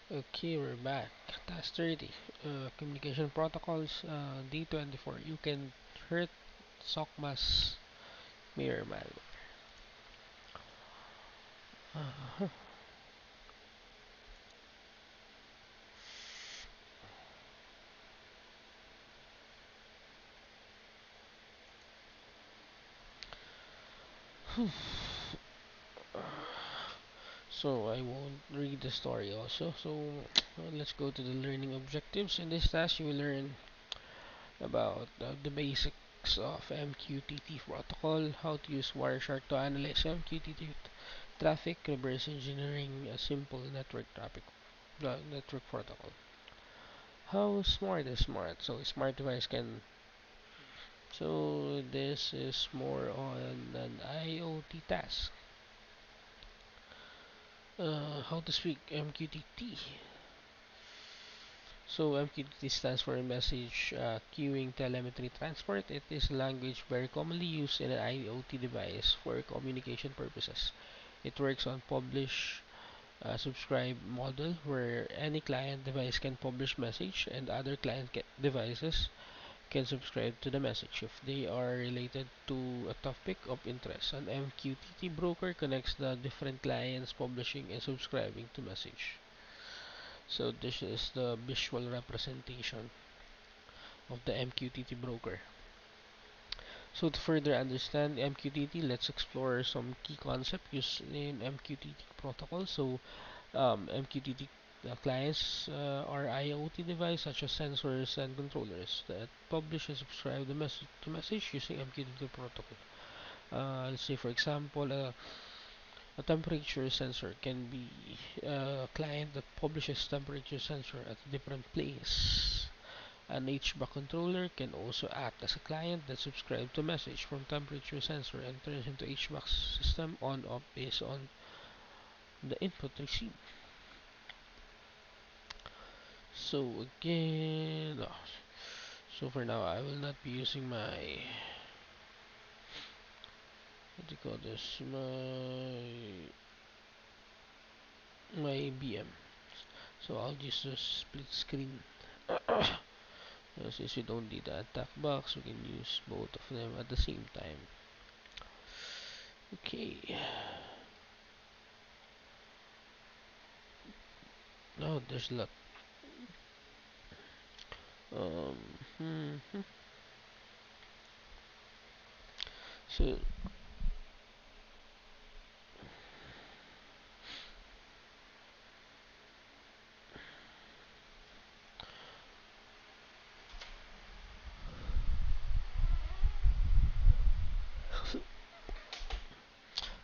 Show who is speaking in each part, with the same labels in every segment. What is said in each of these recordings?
Speaker 1: Okay, we're back. Task 30. Communication protocols. Day 24. You can hurt SOCMAS mirror malware. Uh, so I won't read the story also. So let's go to the learning objectives. In this task, you will learn about the basics of MQTT protocol, how to use Wireshark to analyze MQTT traffic, reverse engineering a simple network protocol. How smart is smart? So smart device can. So this is more on an IoT task. How to speak MQTT? So MQTT stands for Message Queuing Telemetry Transport. It is a language very commonly used in an IoT device for communication purposes. It works on publish subscribe model where any client device can publish message and other devices can subscribe to the message if they are related to a topic of interest. An MQTT broker connects the different clients publishing and subscribing to message. So this is the visual representation of the MQTT broker. So to further understand MQTT, let's explore some key concepts used in MQTT protocol. So MQTT clients are IoT devices such as sensors and controllers that publish and subscribe the message to message using MQTT protocol. Let's say for example, a temperature sensor can be a client that publishes temperature sensor at a different place. An HVAC controller can also act as a client that subscribes to message from temperature sensor and turns into HVAC system on off based on the input received. So again, so for now I will not be using my what do you call this my BM. So I'll just split screen. Since we don't need the attack box, we can use both of them at the same time. Okay. Now there's a lot. Um, hmm, hmm. So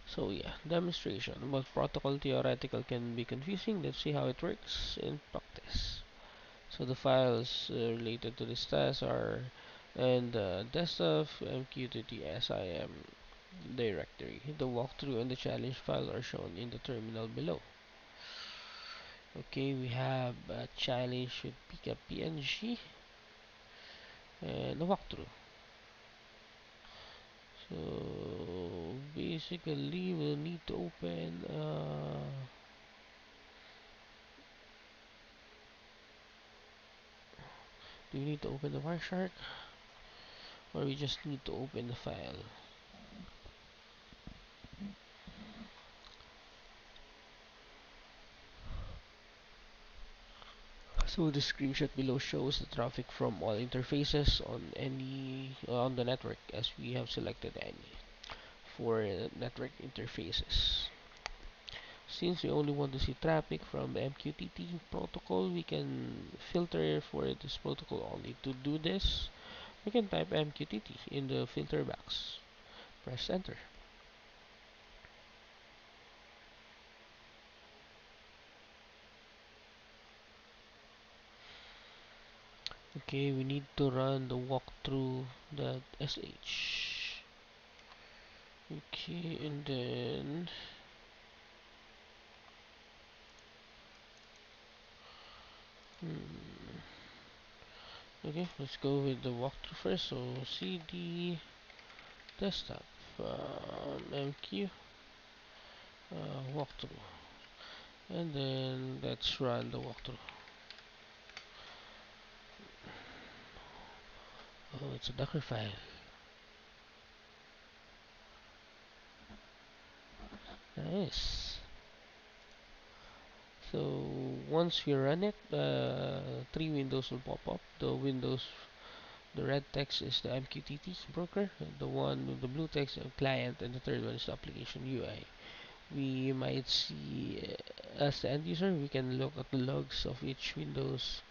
Speaker 1: so yeah, demonstration about protocol theoretical can be confusing. Let's see how it works in practice. So the files related to this task are in the desktop MQTT SIM directory. The walkthrough and the challenge file are shown in the terminal below. Okay, we have a challenge should pick up PNG and a walkthrough. So basically, we'll need to open. Do we need to open the Wireshark, or we just need to open the file? So the screenshot below shows the traffic from all interfaces on the network, as we have selected any for network interfaces. Since we only want to see traffic from the MQTT protocol, we can filter for this protocol only. To do this, we can type MQTT in the filter box. Press enter. Okay, we need to run the walkthrough.sh. Okay, and then hmm, okay, let's go with the walkthrough first. So cd desktop MQ walkthrough. And then let's run the walkthrough. Oh, it's a Docker file. Nice. So once we run it, three windows will pop up. The red text is the MQTT broker, the one with the blue text is the client, and the third one is the application UI. We might see, as the end user, we can look at the logs of each windows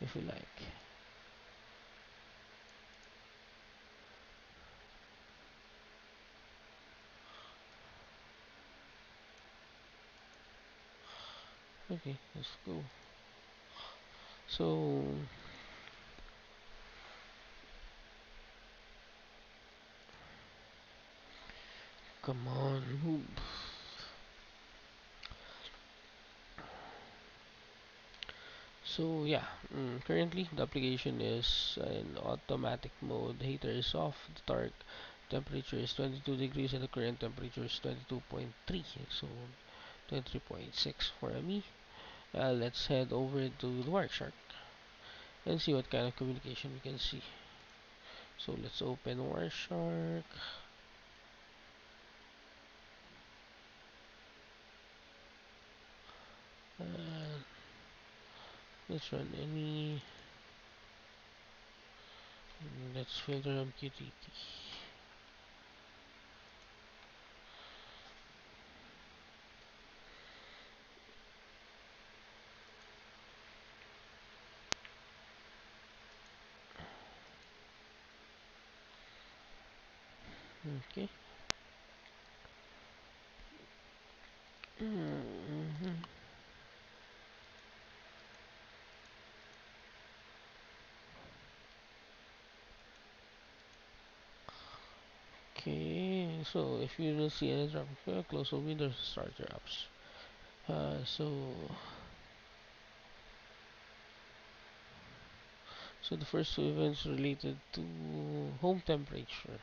Speaker 1: if we like. Okay, let's go. So come on, move. So yeah, currently the application is in automatic mode. The heater is off. The torque temperature is 22 degrees and the current temperature is 22.3. So 23.6 for me. Let's head over to the Wireshark and see what kind of communication we can see. So let's open Wireshark. Uh, let's run any. Let's filter MQTT. Okay. Mm-hmm. Okay, so if you don't see any drop, close the windows, start your apps. So the first two events related to home temperature.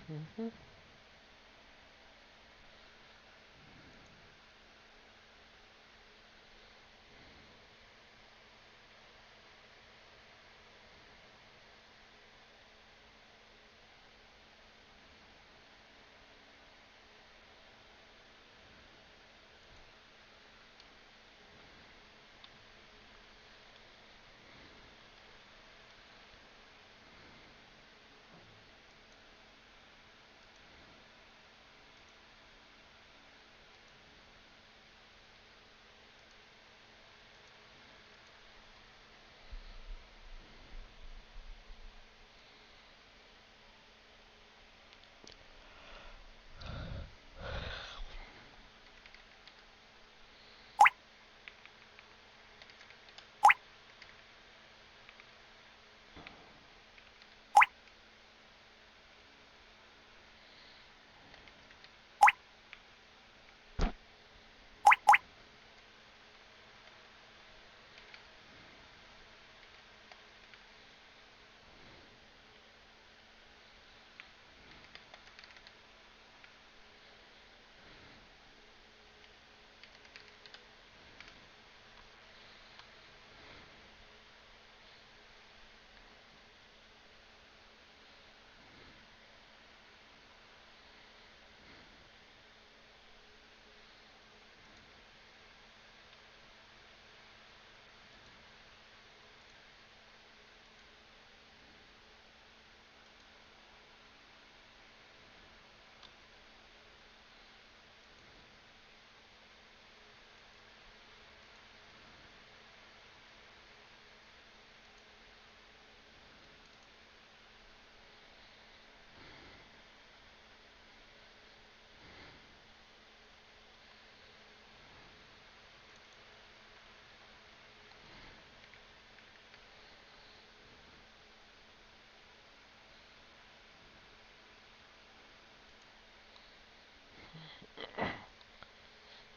Speaker 1: Mm-hmm.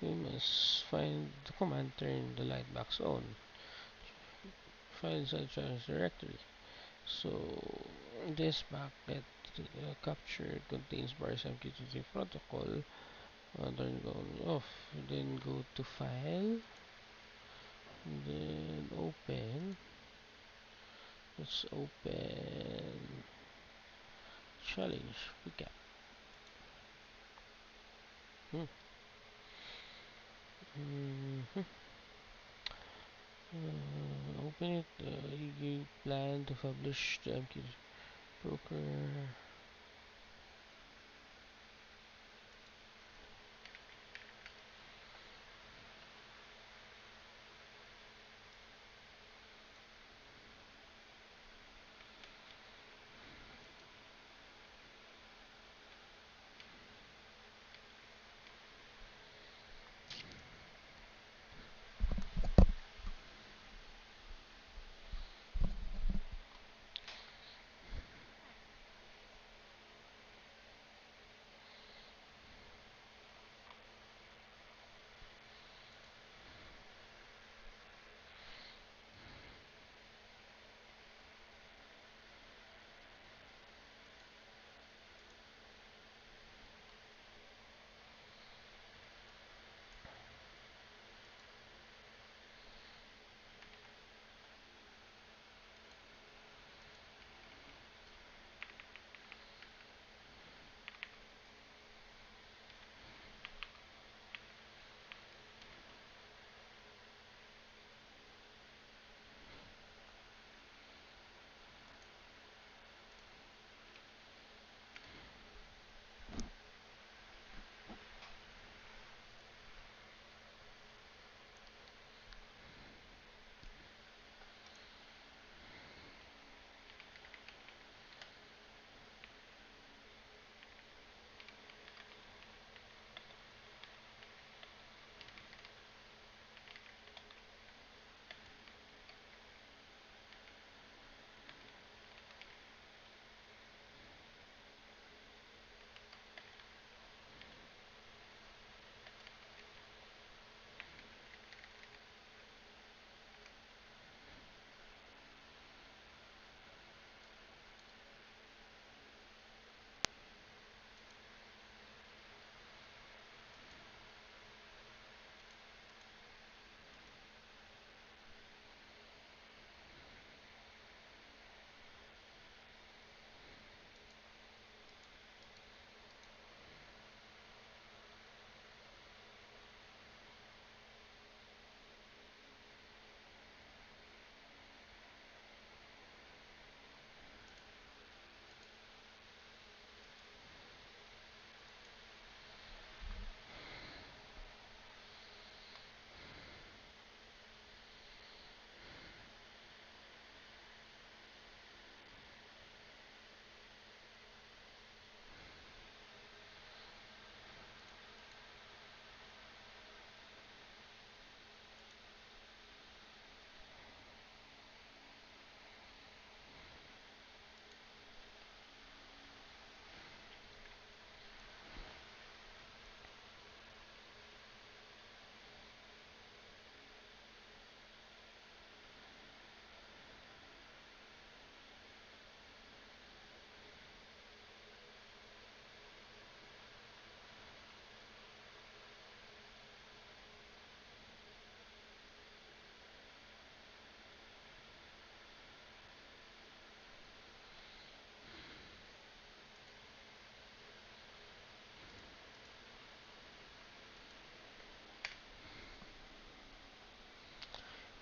Speaker 1: We must find the command turn the light box on. file inside channels directory. So this packet capture contains bars MQTT protocol. Turn it on off. Then go to file. Then open. Let's open challenge recap. Hmm. Mhm. Open it. You plan to publish the MQ broker.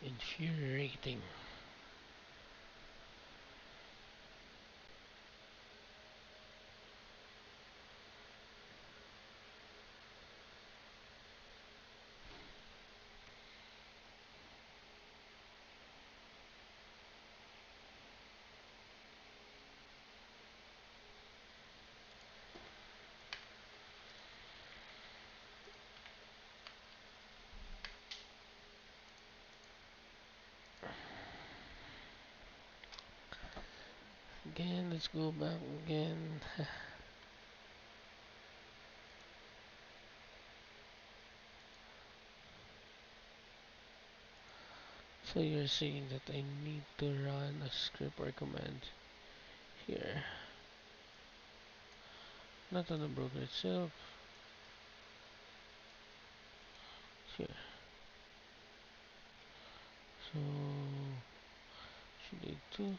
Speaker 1: Infuriating. Again, let's go back again. So you're saying that I need to run a script or command here, not on the broker itself, here. So should need to.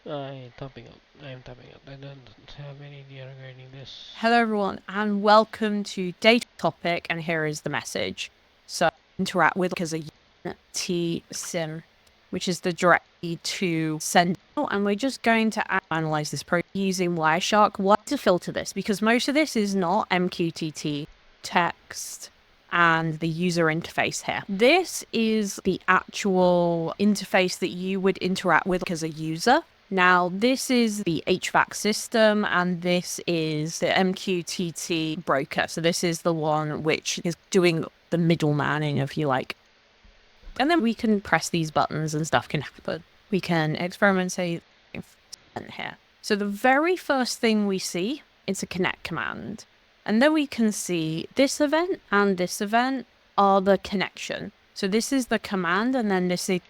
Speaker 1: I'm tapping out. I don't have any idea regarding this.
Speaker 2: Hello everyone and welcome to Data Topic, and here is the message. So interact with as a TSIM, which is the directly to send, and we're just going to analyze this program using Wireshark. Why to filter this? Because most of this is not MQTT text and the user interface here. This is the actual interface that you would interact with as a user. Now, this is the HVAC system, and this is the MQTT broker. So this is the one which is doing the middlemaning, if you like. And then we can press these buttons and stuff can happen. We can experiment, say, here. So the very first thing we see is a connect command. And then we can see this event and this event are the connection. So this is the command, and then this is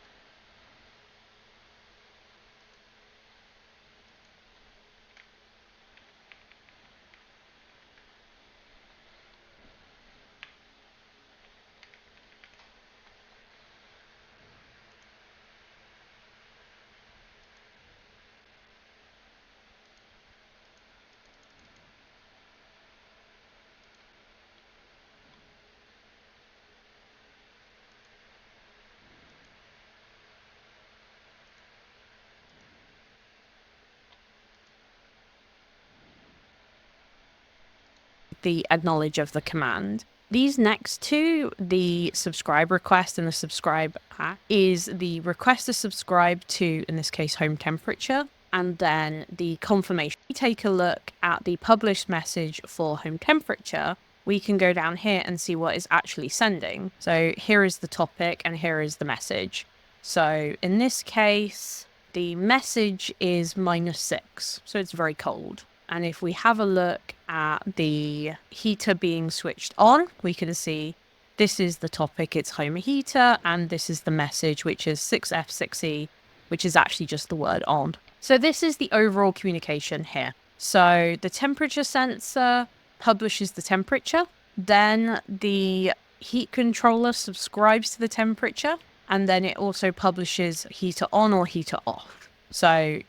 Speaker 2: the acknowledge of the command. These next two, the subscribe request and the subscribe at, is the request to subscribe to, in this case, home temperature, and then the confirmation. We take a look at the published message for home temperature. We can go down here and see what is actually sending. So here is the topic and here is the message. So in this case, the message is -6, so it's very cold. And if we have a look at the heater being switched on, we can see this is the topic, it's home heater, and this is the message, which is 6F6E, which is actually just the word on. So this is the overall communication here. So the temperature sensor publishes the temperature, then the heat controller subscribes to the temperature, and then it also publishes heater on or heater off. So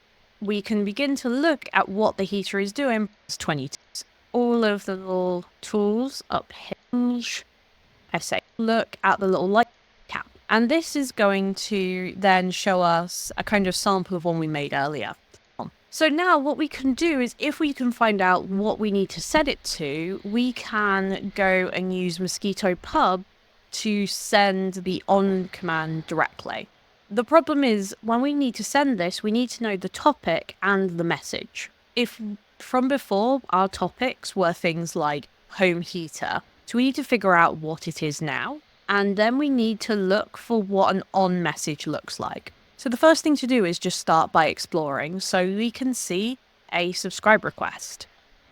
Speaker 2: we can begin to look at what the heater is doing. It's 22. All of the little tools up hinge. I say look at the little light cap. And this is going to then show us a kind of sample of one we made earlier. So now what we can do is, if we can find out what we need to set it to, we can go and use Mosquito Pub to send the on command directly. The problem is, when we need to send this, we need to know the topic and the message. If from before our topics were things like home heater, so we need to figure out what it is now, and then we need to look for what an on message looks like. So the first thing to do is just start by exploring, so we can see a subscribe request.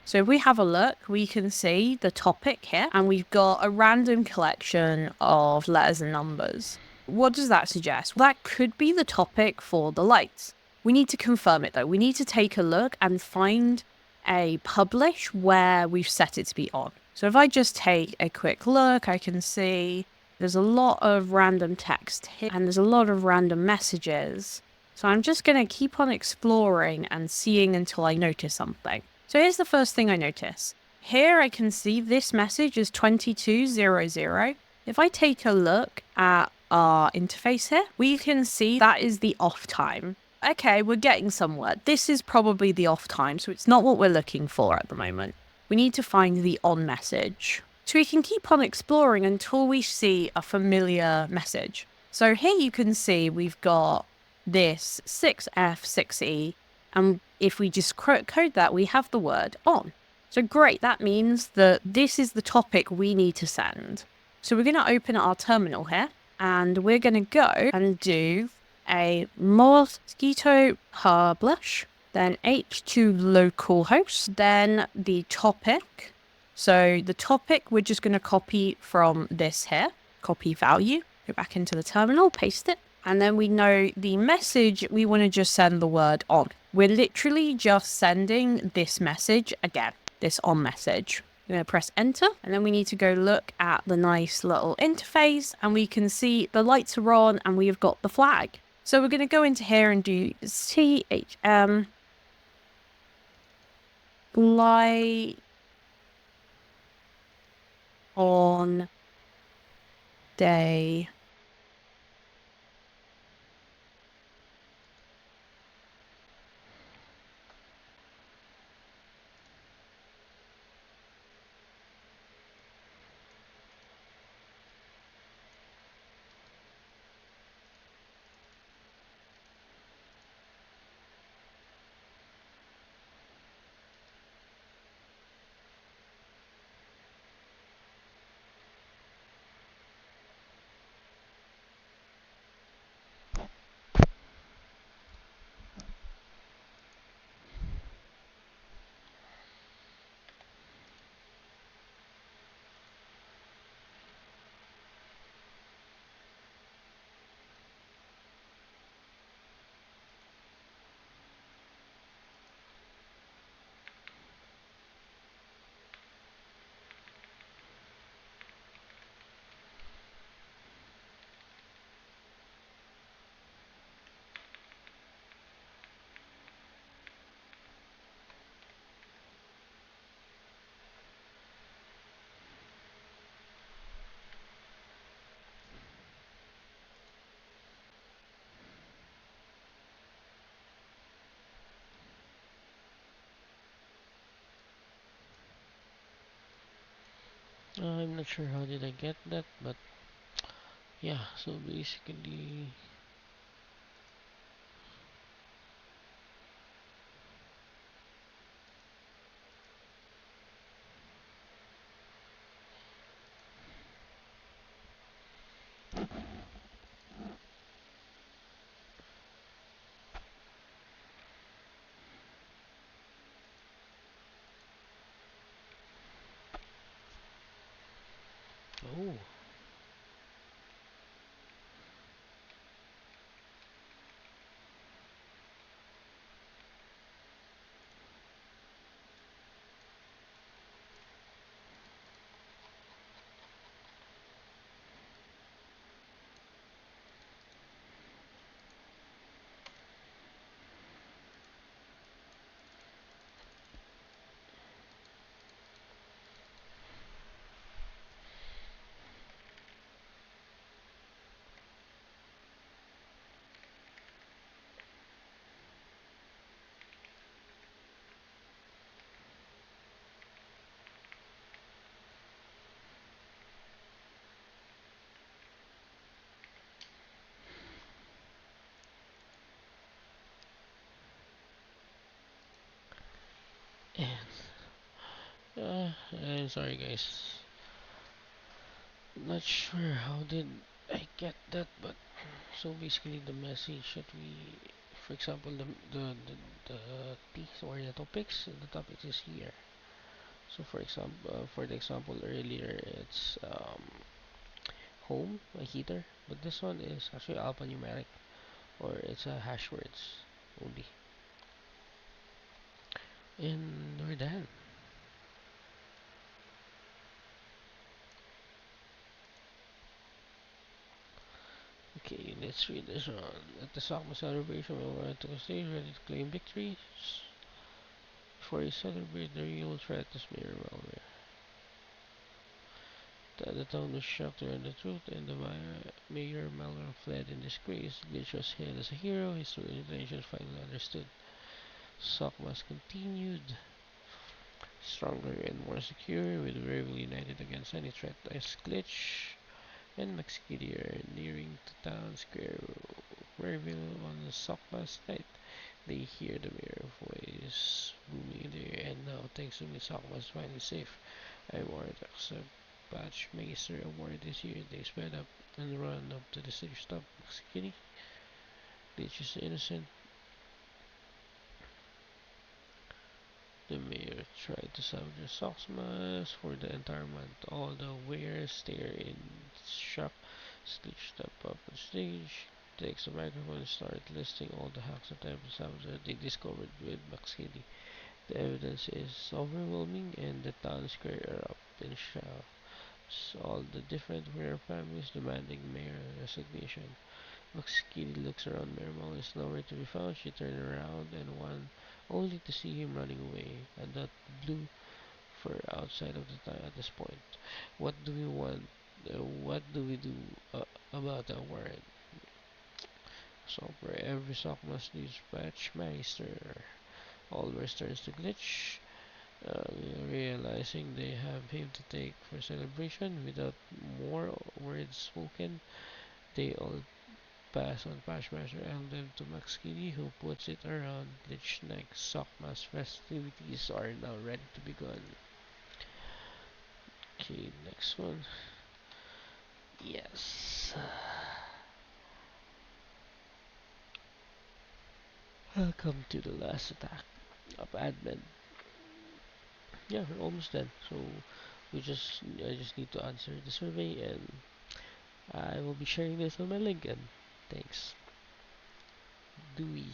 Speaker 2: So if we have a look, we can see the topic here, and we've got a random collection of letters and numbers. What does that suggest? Well, that could be the topic for the lights. We need to confirm it though. We need to take a look and find a publish where we've set it to be on. So if I just take a quick look, I can see there's a lot of random text here, and there's a lot of random messages. So I'm just going to keep on exploring and seeing until I notice something. So here's the first thing I notice. Here I can see this message is 2200. If I take a look at our interface here, we can see that is the off time. Okay, we're getting somewhere. This is probably the off time, so it's not what we're looking for at the moment. We need to find the on message. So we can keep on exploring until we see a familiar message. So here you can see we've got this 6F6E, and if we just code that, we have the word on. So great, that means that this is the topic we need to send. So we're going to open our terminal here, and we're going to go and do a mosquito publish, then h2 localhost, then the topic. So the topic, we're just going to copy from this here, copy value, go back into the terminal, paste it. And then we know the message, we want to just send the word on. We're literally just sending this message again, this on message. We're going to press enter, and then we need to go look at the nice little interface, and we can see the lights are on and we've got the flag. So we're going to go into here and do THM light on day .
Speaker 1: I'm not sure how did I get that, but yeah, so basically, oh, I'm sorry guys, not sure how did I get that, but so basically the message that we, for example, the piece or the topics is here. So for example, for the example earlier, it's home, a heater, but this one is actually alphanumeric, or it's a hash words only. And we're done. Okay, let's read this one. At the Sakma celebration, we went to the stage ready to claim victory. Before you celebrate, the real threat is mirror malware. The town was shocked to learn the truth, and the mayor malware fled in disgrace. Glitch was hailed as a hero. His true intentions finally understood. Sakmas continued stronger and more secure, with bravely united against any threat as Glitch and Maxkidi are nearing the town square. Rayville on the Sakmas night. They hear the mirror voice booming in the air, and now, thanks to me, Sakmas finally safe. Award accept Batchmaster award this year. They sped up and run up to the city stop. Skinny, they just innocent. The mayor tried to sabotage Soxmas for the entire month. All the wares stare in shock. Stitch stepped up on stage, takes the microphone and started listing all the hacks that they discovered with Maxkidi. The evidence is overwhelming and the town square erupted in shock. All the different rare families demanding mayor resignation. Kitty looks around. Miramal is nowhere to be found. She turned around and won, only to see him running away. And that blew for outside of the town at this point. What do we want? What do we do about the warrant? So for every sock must dispatch Meister. Always turns to Glitch, realizing they have him to take for celebration. Without more words spoken, they all pass on Pashmaster Emblem to Max Kitty, who puts it around Glitch neck. Sockmas festivities are now ready to begin. Okay, next one. Yes. Welcome to the last attack of admin. Yeah, we're almost done. So I just need to answer the survey, and I will be sharing this on my LinkedIn. Thanks. Dewey.